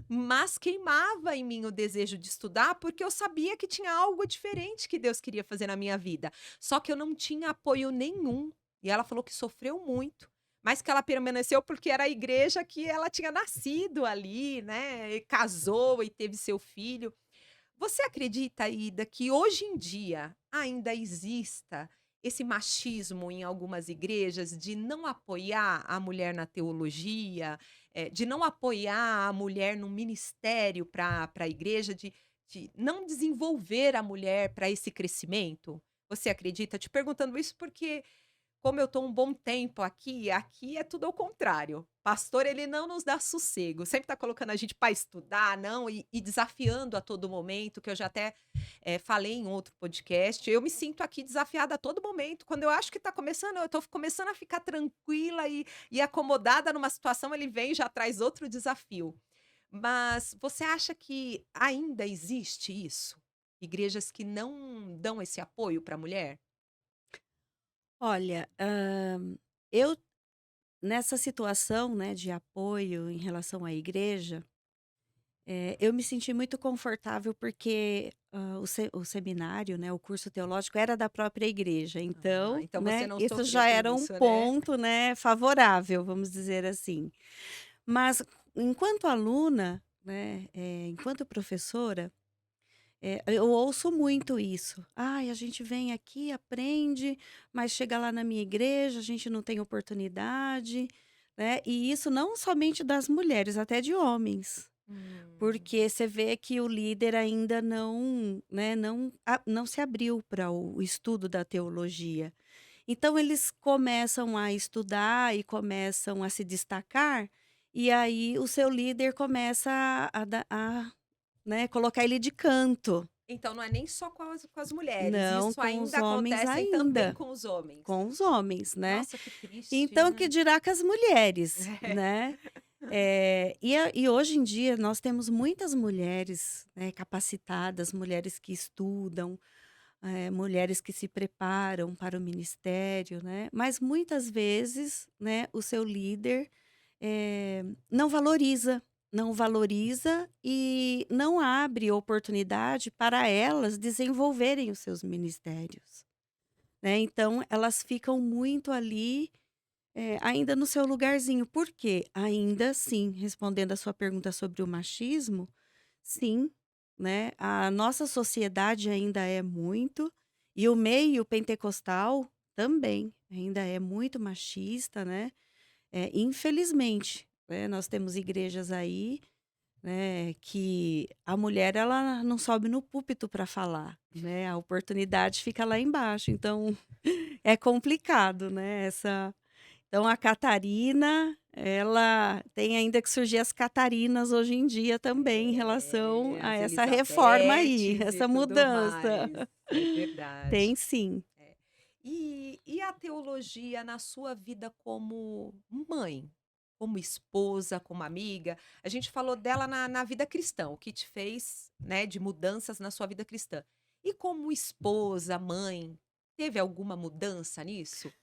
mas queimava em mim o desejo de estudar, porque eu sabia que tinha algo diferente que Deus queria fazer na minha vida, só que eu não tinha apoio nenhum". E ela falou que sofreu muito, mas que ela permaneceu porque era a igreja que ela tinha nascido ali, né, e casou e teve seu filho. Você acredita, Ida, que hoje em dia ainda exista esse machismo em algumas igrejas de não apoiar a mulher na teologia, de não apoiar a mulher no ministério para a igreja, de não desenvolver a mulher para esse crescimento? Você acredita? Te perguntando isso porque como eu estou um bom tempo aqui, aqui é tudo ao contrário. Pastor, ele não nos dá sossego, sempre está colocando a gente para estudar, não, e desafiando a todo momento, que eu já até, falei em outro podcast, eu me sinto aqui desafiada a todo momento, quando eu acho que está começando eu estou começando a ficar tranquila e acomodada numa situação, ele vem e já traz outro desafio. Mas você acha que ainda existe isso? Igrejas que não dão esse apoio para a mulher? Olha, eu nessa situação, né, de apoio em relação à igreja, eu me senti muito confortável porque, o seminário, né, o curso teológico era da própria igreja, Ah, então, então você né, não isso sofreu já com era um isso, né? ponto, né, favorável, vamos dizer assim. Mas enquanto aluna, né, enquanto professora, eu ouço muito isso: "Ai, a gente vem aqui, aprende, mas chega lá na minha igreja, a gente não tem oportunidade", né, e isso não somente das mulheres, até de homens. Hum. Porque você vê que o líder ainda não, né, não se abriu para o estudo da teologia. Então eles começam a estudar e começam a se destacar, e aí o seu líder começa a né? Colocar ele de canto. Então não é nem só com as mulheres, Não, isso com os ainda homens acontece também ainda. com os homens. Com os homens, né? Nossa, que triste, Então, que né? dirá com as mulheres, É. né? E hoje em dia nós temos muitas mulheres, né, capacitadas, mulheres que estudam, mulheres que se preparam para o ministério, né? Mas muitas vezes, né, o seu líder não valoriza, não valoriza e não abre oportunidade para elas desenvolverem os seus ministérios, né? Então, elas ficam muito ali ainda no seu lugarzinho. Por quê? Ainda sim, respondendo a sua pergunta sobre o machismo, sim, né, a nossa sociedade ainda é muito, e o meio pentecostal também ainda é muito machista, né, infelizmente, né, nós temos igrejas aí, né, que a mulher ela não sobe no púlpito para falar, né, a oportunidade fica lá embaixo, então é complicado, né, então a Catarina, ela tem ainda que surgir as Catarinas hoje em dia também em relação a As essa reforma aí, Elisabetes e essa tudo mudança. mais. É verdade. Tem sim. É. E a teologia na sua vida como mãe, como esposa, como amiga? A gente falou dela na vida cristã, o que te fez, né, de mudanças na sua vida cristã. E como esposa, mãe, teve alguma mudança nisso?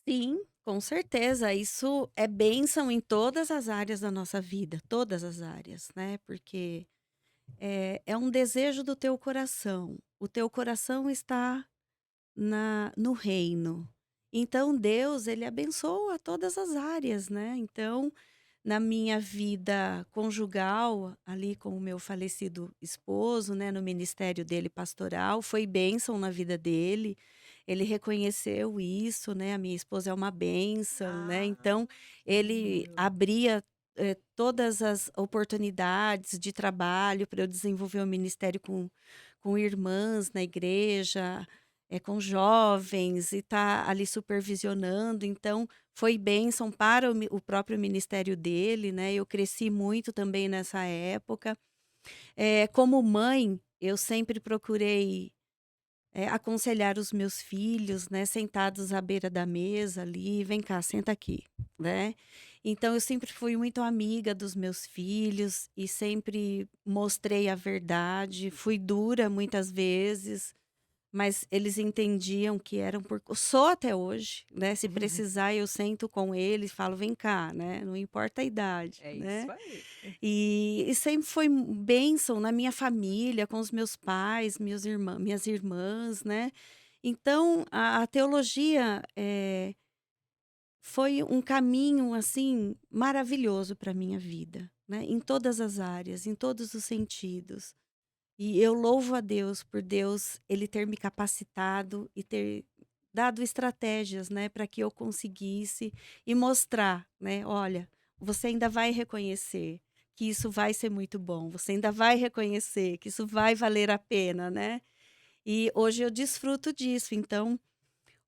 Sim, com certeza, isso é bênção em todas as áreas da nossa vida, todas as áreas, né, porque é um desejo do teu coração, o teu coração está no reino. Então Deus, ele abençoa todas as áreas, né. Então, na minha vida conjugal, ali com o meu falecido esposo, né, no ministério dele pastoral, foi bênção na vida dele. Ele reconheceu isso, né, a minha esposa é uma bênção, né, Ah, então que ele lindo. abria, todas as oportunidades de trabalho para eu desenvolver o ministério com irmãs na igreja, com jovens e tá ali supervisionando, então foi bênção para o próprio ministério dele, né, eu cresci muito também nessa época. Como mãe, eu sempre procurei aconselhar os meus filhos, né, sentados à beira da mesa ali: "Vem cá, senta aqui", né. Então eu sempre fui muito amiga dos meus filhos e sempre mostrei a verdade, fui dura muitas vezes, mas eles entendiam que eram por sou até hoje, né, se precisar eu sento com eles e falo: "Vem cá", né, não importa a idade, É isso né. aí. E sempre foi bênção na minha família, com os meus pais, minhas irmãs, né. Então a teologia, foi um caminho, assim, maravilhoso para minha vida, né, em todas as áreas, em todos os sentidos. E eu louvo a Deus por Deus, ele ter me capacitado e ter dado estratégias, né, para que eu conseguisse e mostrar, né: "Olha, você ainda vai reconhecer que isso vai ser muito bom, você ainda vai reconhecer que isso vai valer a pena", né. E hoje eu desfruto disso, então,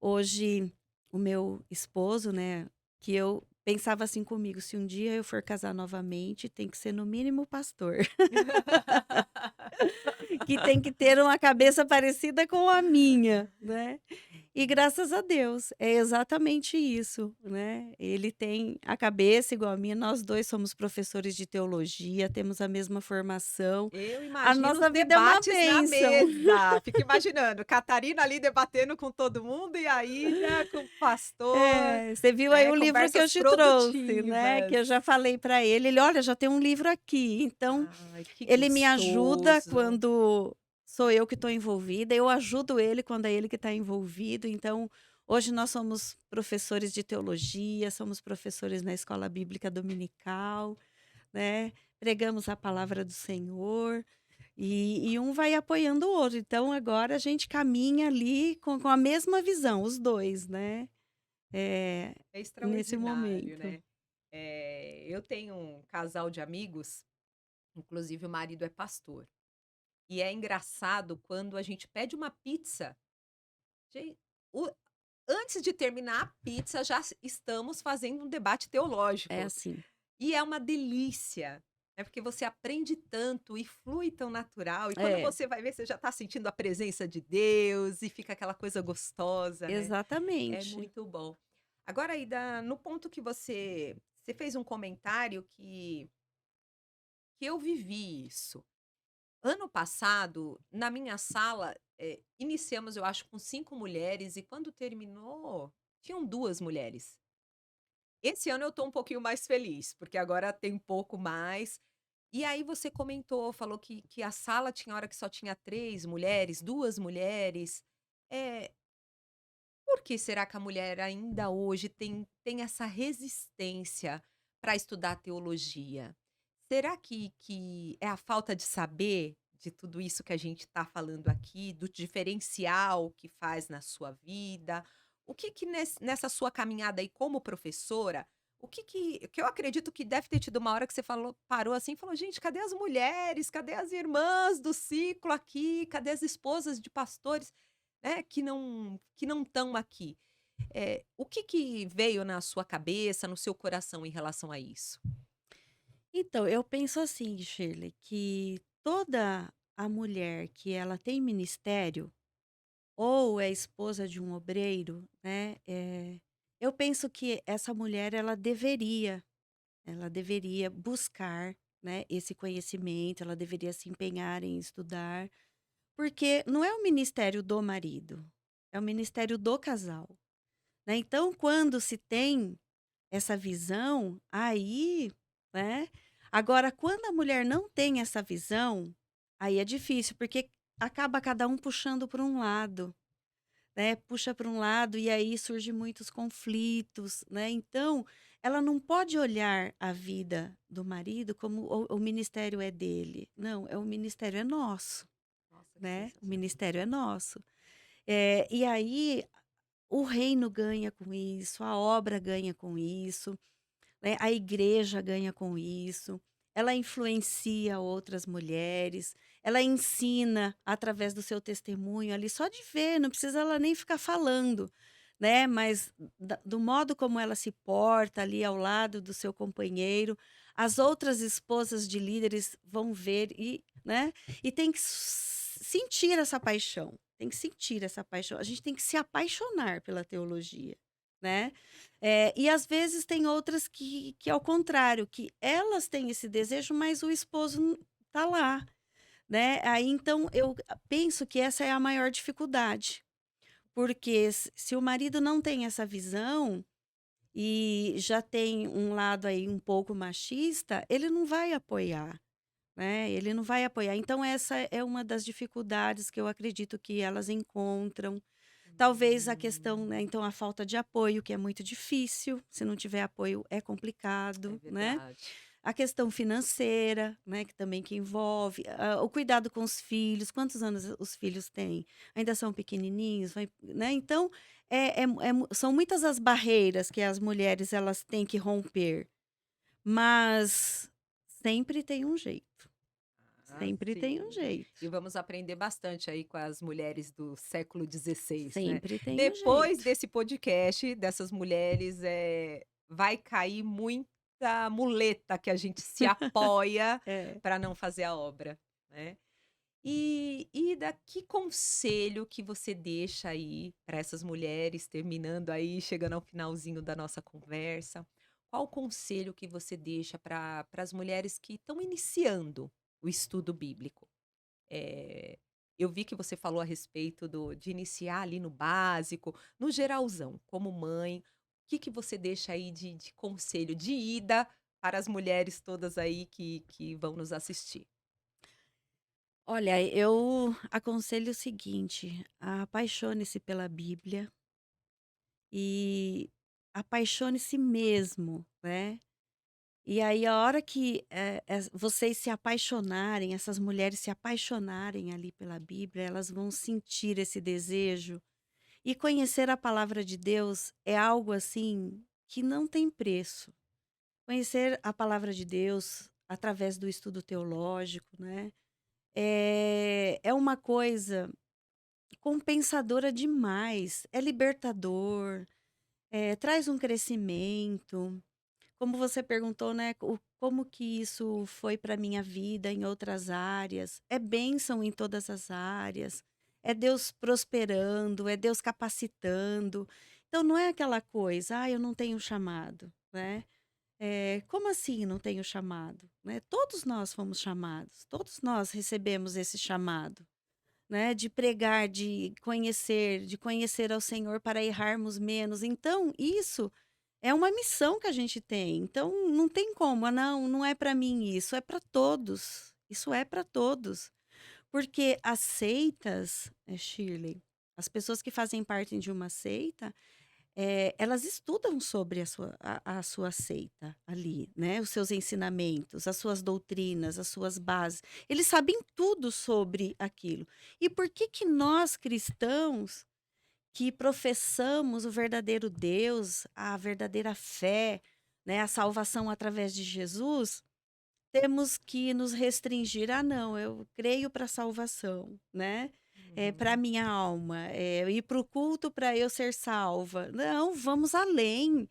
hoje o meu esposo, né, que eu pensava assim comigo: "Se um dia eu for casar novamente, tem que ser no mínimo pastor". Que tem que ter uma cabeça parecida com a minha, né. E graças a Deus, é exatamente isso, né. Ele tem a cabeça igual a minha, nós 2 somos professores de teologia, temos a mesma formação, Eu a imagino os nossa vida é uma debates na bênção. mesa. Fico imaginando, Catarina ali debatendo com todo mundo e a Ida com o pastor, Você viu aí né, o livro que eu conversas te trouxe, né, que produtivas. eu já falei para ele, ele: "Olha, já tem um livro aqui", então Ai, que ele me ajuda gostoso. quando sou eu que estou envolvida, eu ajudo ele quando é ele que está envolvido, então, hoje nós somos professores de teologia, somos professores na escola bíblica dominical, né, pregamos a palavra do Senhor, e um vai apoiando o outro, então agora a gente caminha ali com a mesma visão, os 2, né, eh, É nesse extraordinário, momento. né. Eu tenho um casal de amigos, inclusive o marido é pastor, e é engraçado quando a gente pede uma pizza, gen o antes de terminar a pizza já estamos fazendo um debate É teológico, assim. e é uma delícia. É porque você aprende tanto e flui tão natural, e quando É, você vai ver, você já está sentindo a presença de Deus e fica aquela coisa gostosa, né. É exatamente. muito bom. Agora aí no ponto que você fez um comentário que eu vivi isso. Ano passado, na minha sala, iniciamos, eu acho, com 5 mulheres e quando terminou, tinham 2 mulheres. Esse ano eu tô um pouquinho mais feliz, porque agora tem um pouco mais. E aí você comentou, falou que a sala tinha hora que só tinha 3 mulheres, 2 mulheres. Eh, por que será que a mulher ainda hoje tem essa resistência para estudar teologia? Será que é a falta de saber de tudo isso que a gente está falando aqui, do diferencial que faz na sua vida? O que nessa sua caminhada aí como professora, o que eu acredito que deve ter tido uma hora que você parou assim e falou: "Gente, cadê as mulheres? Cadê as irmãs do ciclo aqui? Cadê as esposas de pastores, né, que não estão aqui?" O que veio na sua cabeça, no seu coração em relação a isso? Então, eu penso assim, Shirley, que toda a mulher que ela tem ministério, ou é esposa de um obreiro, né, eu penso que essa mulher ela deveria buscar, né, esse conhecimento, ela deveria se empenhar em estudar, porque não é o ministério do marido, é o ministério do casal, né. Então, quando se tem essa visão, aí, né, agora quando a mulher não tem essa visão, aí é difícil, porque acaba cada um puxando para um lado, né, puxa para um lado e aí surgem muitos conflitos, né. Então, ela não pode olhar a vida do marido como o ministério é dele, não, o ministério é nosso, Nossa, que né, o sensacional. ministério é nosso. E aí o reino ganha com isso, a obra ganha com isso, né, a igreja ganha com isso, ela influencia outras mulheres, ela ensina através do seu testemunho ali, só de ver, não precisa ela nem ficar falando, né, mas do modo como ela se porta ali ao lado do seu companheiro, as outras esposas de líderes vão ver e, né, e tem que sentir essa paixão, tem que sentir essa paixão, a gente tem que se apaixonar pela teologia, né. E às vezes tem outras que é ao contrário, que elas têm esse desejo, mas o esposo tá lá, né. Aí então eu penso que essa é a maior dificuldade, porque se o marido não tem essa visão, e já tem um lado aí um pouco machista, ele não vai apoiar, né, ele não vai apoiar. Então essa é uma das dificuldades que eu acredito que elas encontram. Talvez a questão, Hum, né, então a falta de apoio, que é muito difícil, se não tiver apoio é é complicado, né. verdade. A questão financeira, né, que envolve, o cuidado com os filhos, quantos anos os filhos têm? Ainda são pequenininhos, né, então, são muitas as barreiras que as mulheres elas têm que romper, mas sempre tem um jeito, Ah, sempre tem um sim. E jeito, vamos aprender bastante aí com as mulheres do século XVI, né. sempre tem um Depois jeito. desse podcast, dessas mulheres, vai cair muita muleta que a gente se apoia É. para não fazer a obra, né. Que conselho que você deixa aí para essas mulheres, terminando aí, chegando ao finalzinho da nossa conversa, qual o conselho que você deixa para as mulheres que estão iniciando o estudo bíblico? Eh, eu vi que você falou a respeito de iniciar ali no básico, no geralzão, como mãe, o que você deixa aí de conselho, de ida para as mulheres todas aí que vão nos assistir? Olha, eu aconselho o seguinte: apaixone-se pela Bíblia e apaixone-se mesmo, né. E aí a hora que, vocês se apaixonarem, essas mulheres se apaixonarem ali pela Bíblia, elas vão sentir esse desejo. E conhecer a palavra de Deus é algo, assim, que não tem preço. Conhecer a palavra de Deus através do estudo teológico, né, é uma coisa compensadora demais, é libertador, traz um crescimento, como você perguntou, né, como que isso foi para minha vida em outras áreas. É bênção em todas as áreas. É Deus prosperando, é Deus capacitando. Então não é aquela coisa, eu não tenho chamado, né? Como assim não tenho chamado? Né? Todos nós fomos chamados, todos nós recebemos esse chamado, né? De pregar, de conhecer ao Senhor para errarmos menos. Então, isso é uma missão que a gente tem. Então, não tem como, não, não é para mim isso, é para todos. Isso é para todos. Porque as seitas, Shirley, as pessoas que fazem parte de uma seita, elas estudam sobre a sua seita ali, né? Os seus ensinamentos, as suas doutrinas, as suas bases. Eles sabem tudo sobre aquilo. E por que que nós, cristãos, que professamos o verdadeiro Deus, a verdadeira fé, né? A salvação através de Jesus, temos que nos restringir? Não, eu creio para a salvação, né? Para Uhum. minha alma, ir para o culto para eu ser salva. Não, vamos além,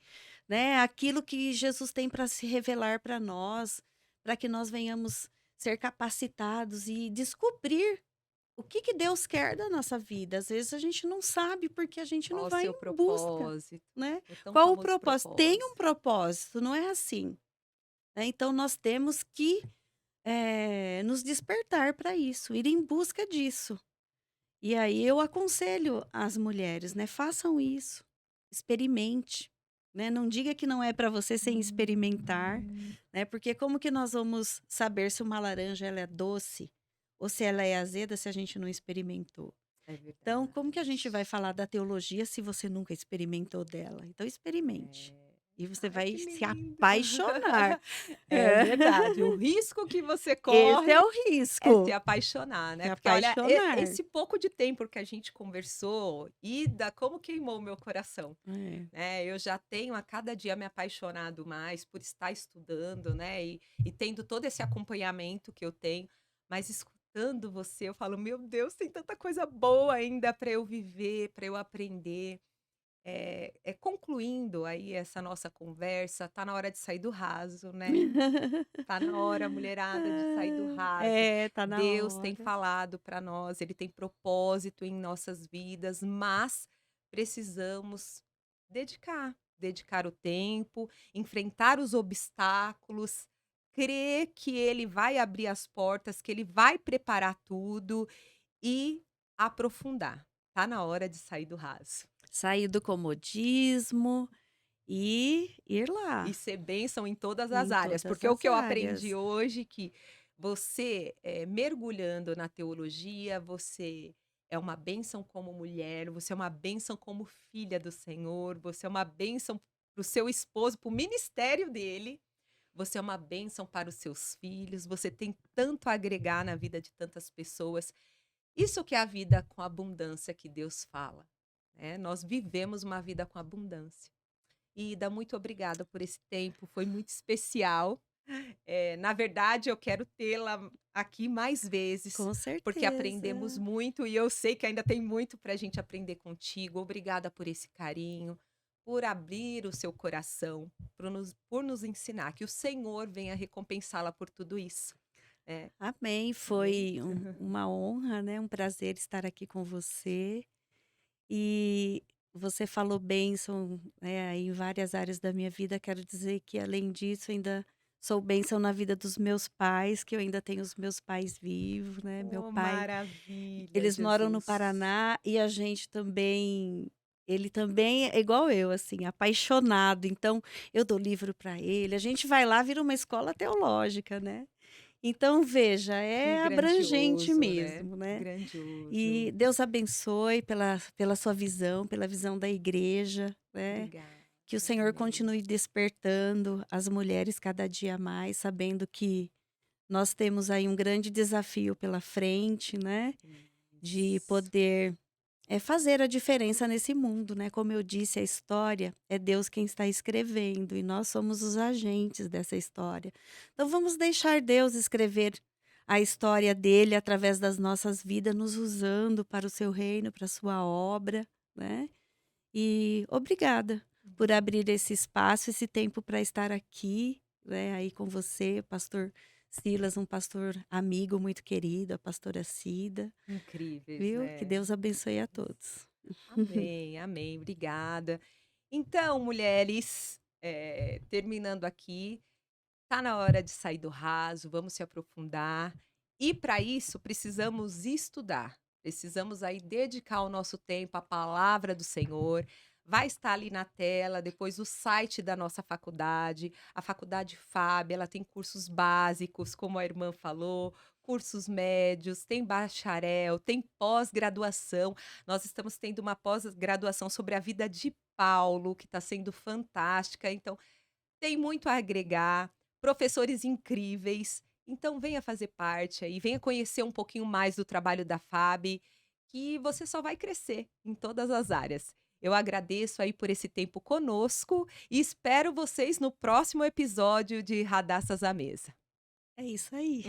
né? Aquilo que Jesus tem para se revelar para nós, para que nós venhamos ser capacitados e descobrir o que que Deus quer da nossa vida. Às vezes a gente não sabe porque a gente não Qual o vai seu em busca, propósito? né? O tão Qual o famoso propósito? Tem um propósito. propósito, não é assim, né? Então nós temos que nos despertar para isso, ir em busca disso. E aí eu aconselho as mulheres, né? Façam isso, experimente, né? Não diga que não é para você sem experimentar, né? Porque como que nós vamos saber se uma laranja ela é doce ou se ela é azeda se a gente não experimentou? É Então, como que a gente verdade. vai falar da teologia se você nunca experimentou dela? Então, experimente. É. E você Ai, vai que se lindo. apaixonar. É verdade, o risco que você Esse é corre o é se risco. apaixonar, Se né, porque olha, apaixonar. esse pouco de tempo que a gente conversou, Ida, como queimou o meu coração, É. né. Eu já tenho a cada dia me apaixonado mais por estar estudando, né, e tendo todo esse acompanhamento que eu tenho, mas escutando você eu falo: "Meu Deus, tem tanta coisa boa ainda para eu viver, para eu aprender". Concluindo aí essa nossa conversa, tá na hora de sair do raso, né. Tá na hora, mulherada, de sair do raso. Tá na Deus tem hora. falado para nós, ele tem propósito em nossas vidas, mas precisamos dedicar o tempo, enfrentar os obstáculos, crer que ele vai abrir as portas, que ele vai preparar tudo e aprofundar. Tá na hora de sair do raso. Sair do comodismo e ir E lá, ser bênção em todas as em áreas, todas porque o as que eu aprendi áreas. hoje que você, mergulhando na teologia, você é uma bênção como mulher, você é uma bênção como filha do Senhor, você é uma bênção para o seu esposo, para o ministério dele, você é uma bênção para os seus filhos, você tem tanto a agregar na vida de tantas pessoas. Isso que é a vida com abundância que Deus fala, né, nós vivemos uma vida com abundância. Ida, muito obrigada por esse tempo, foi muito especial. Na verdade, eu quero tê-la aqui mais vezes, Com porque aprendemos certeza. muito e eu sei que ainda tem muito para a gente aprender contigo. Obrigada por esse carinho, por abrir o seu coração, por nos ensinar. Que o Senhor venha recompensá-la por tudo isso. É, Amém. amém? Foi uma honra, né, um prazer estar aqui com você. E você falou bênção, né, em várias áreas da minha vida. Quero dizer que, além disso, ainda sou bênção na vida dos meus pais, que eu ainda tenho os meus pais vivos, né? Meu Oh, pai, maravilha, eles moram no Jesus. Paraná e a gente também. Ele também é igual eu, assim, apaixonado. Então, eu dou livro para ele. A gente vai lá, vira uma escola teológica, né? Então, veja, Que é abrangente grandioso, né? mesmo, né? E Grandioso. Deus abençoe pela sua visão, pela visão da igreja, né. Obrigada. Que o Senhor Amém. continue despertando as mulheres cada dia mais, sabendo que nós temos aí um grande desafio pela frente, né, de Isso. poder, fazer a diferença nesse mundo, né. Como eu disse, a história é Deus quem está escrevendo e nós somos os agentes dessa história. Então vamos deixar Deus escrever a história dele através das nossas vidas, nos usando para o seu reino, para a sua obra, né. E obrigada. por abrir esse espaço, esse tempo para estar aqui, né, aí com você, pastor Silas, um pastor amigo muito querido, a pastora Cida, Incríveis, viu? Que né? Deus abençoe a todos. Amém, amém, obrigada. Então, mulheres, terminando aqui, tá na hora de sair do raso, vamos se aprofundar. E para isso precisamos estudar. Precisamos aí dedicar o nosso tempo à palavra do Senhor. Vai estar ali na tela, depois o site da nossa faculdade, a Faculdade FAB, ela tem cursos básicos, como a irmã falou, cursos médios, tem bacharel, tem pós-graduação. Nós estamos tendo uma pós-graduação sobre a vida de Paulo, que está sendo fantástica. Então, tem muito a agregar, professores incríveis. Então venha fazer parte aí, venha conhecer um pouquinho mais do trabalho da FAB, que você só vai crescer em todas as áreas. Eu agradeço aí por esse tempo conosco e espero vocês no próximo episódio de Radastas à Mesa. É isso aí.